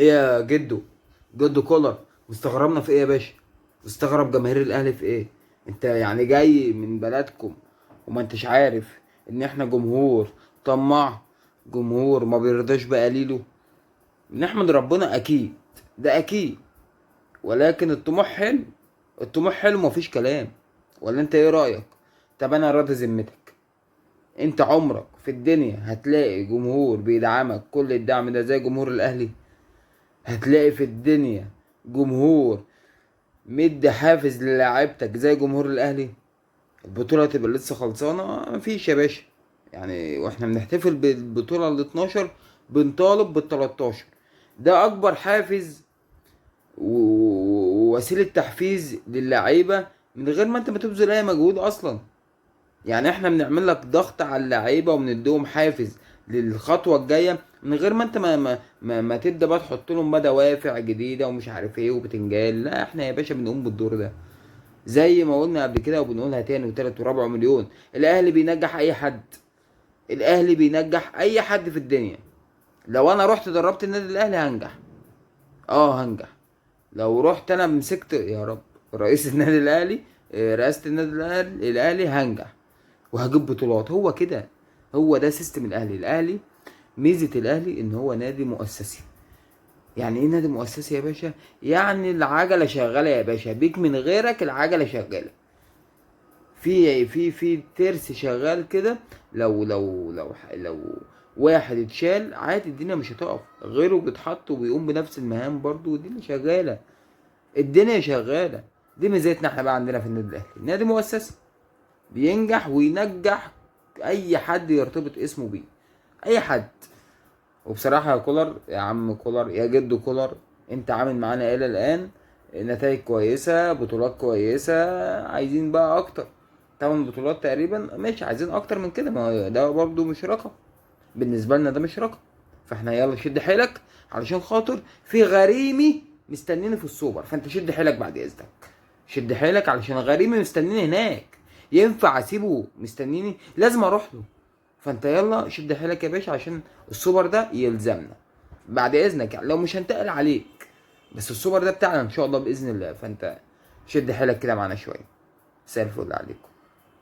ايه يا جدو؟ جدو كولر مستغربنا في ايه يا باشا؟ مستغرب جماهير الاهلي في ايه؟ انت يعني جاي من بلدكم وما انتش عارف ان احنا جمهور طماع، جمهور ما بيرضاش بقليله. نحمد ربنا اكيد، ده اكيد، ولكن الطموح حلو. الطموح حلو مفيش كلام، ولا انت ايه رايك؟ طب انا راضي ذمتك، انت عمرك في الدنيا هتلاقي جمهور بيدعمك كل الدعم ده زي جمهور الاهلي؟ هتلاقي في الدنيا جمهور مدي حافز للاعيبتك زي جمهور الاهلي؟ البطوله تبقى لسه خلصانه مفيش يا باشا، يعني واحنا بنحتفل بالبطوله ال 12 بنطالب بال 13. ده اكبر حافز ووسيله تحفيز للعيبه من غير ما انت ما تبذل اي مجهود اصلا. يعني احنا بنعمل لك ضغط على اللعيبه وبنديهم حافز للخطوه الجايه من غير ما انت ما تبدا بقى تحط لهم بقى دوافع جديده ومش عارف ايه وبتنجال. لا، احنا يا باشا بنقوم بالدور ده زي ما قلنا قبل كده وبنقولها تاني وتالت ورابع مليون. الاهلي بينجح اي حد، الاهلي بينجح اي حد في الدنيا. لو انا رحت دربت النادي الاهلي هنجح، اه هنجح. لو رحت انا مسكت يا رب رئيس النادي الاهلي، رئاسة النادي الاهلي هنجح وهجيب بطولات. هو كده، هو ده سيستم الاهلي. الاهلي ميزة الاهلي ان هو نادي مؤسسي. يعني ايه نادي مؤسسي يا باشا؟ يعني العجلة شغالة يا باشا، بيك من غيرك العجلة شغالة. في ترس شغال كده. لو واحد اتشال عادي الدنيا مش هتقف، غيره بيتحط وبيقوم بنفس المهام برضو والدنيا شغالة. الدنيا شغالة. دي ميزتنا احنا بقى عندنا في النادي الاهلي، نادي مؤسسي بينجح وينجح اي حد يرتبط اسمه بيه، اي حد. وبصراحة يا كولر، يا عم كولر، يا جد كولر، انت عامل معانا الى الان نتائج كويسة، بطولات كويسة. عايزين بقى اكتر. 8 بطولات تقريبا، مش عايزين اكتر من كده، ما هو ده برضو مش رقم بالنسبة لنا، ده مش رقم. فاحنا يلا شد حيلك علشان خاطر في غريمي مستنيني في السوبر، فانت شد حيلك بعد اذنك. شد حيلك علشان غريمي مستنيني هناك. ينفع اسيبه مستنيني؟ لازم اروح له. فانت يلا شد حيلك يا باشا عشان السوبر ده يلزمنا بعد اذنك. يعني لو مش هنتقل عليك، بس السوبر ده بتاعنا ان شاء الله باذن الله. فانت شد حيلك كده معانا شويه. مساء الفل عليكم.